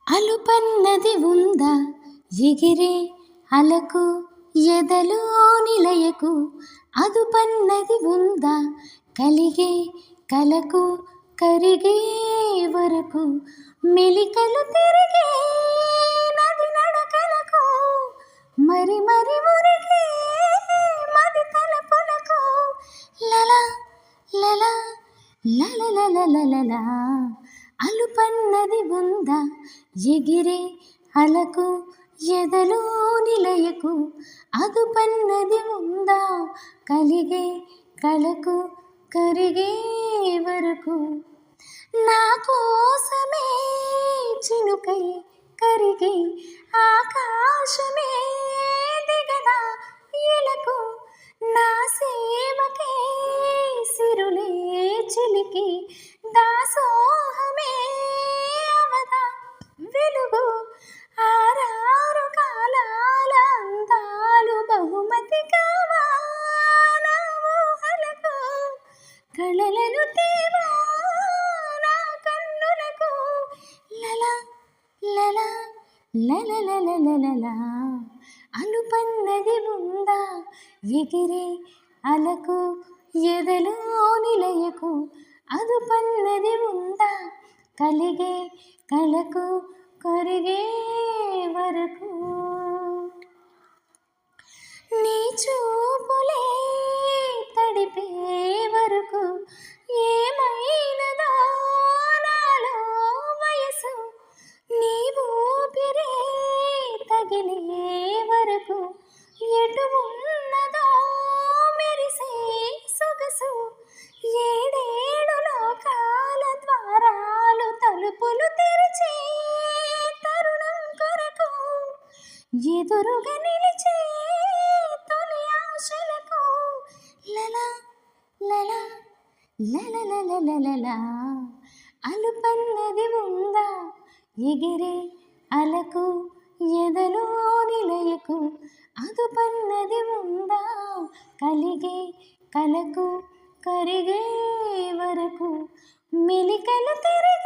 అలుపన్నది ఉందా ఎగిరే అలకు ఎదలో నిలయకు, అదుపన్నది ఉందా కలిగే కలకు కరిగే వరకు, మెలికలు తిరిగే నది నడకలకు, మరి మరి మురిగే మది తలపులకు, లలా లలా లలలలలలా. అలుపన్నది ఉందా ఎగిరే అలకు ఎదలో నిలయకు, అదుపన్నది ఉందా కలిగే కలకు కరిగే వరకు, నా కోసమే చినుకై కరిగే ఆకాశమే దిగదా ఎలకు, నా సేవకే సిరులే చిలికి దాసోహమే అవదా వెలుగు, ఆరారు కాలాల అందాలు బహుమతి కావా నా ఊహలకు, కళలను తేవా నా కన్నులకు, లలా లలా లలలలలలా. అలుపన్నది ఉందా ఎగిరే అలకు ఎదలో నిలయకు, అదుపన్నది ఉందా కలిగే కలకు కరిగే వరకు, నీ చూపులే తడిపే వరకు, ఏమైనదో నాలో వయసు, నీ ఊపిరే తగిలే వరకు, ఎటు ఉన్నదో మెరిసే సొగసు, ఏడేడు లోకాల ద్వారాలు తలుపులు తెరిచే తరుణం కొరకు, ఎదురుగా నిలిచే తొలి ఆశలకు, లలా లలా లలలలలలా. అలుపన్నది ఉందా ఎగిరే అలకు ఎదలో నిలయకు, అదుపన్నది ఉందా కలిగే కలకు కరిగే వరకు, మెలికలు తిరిగే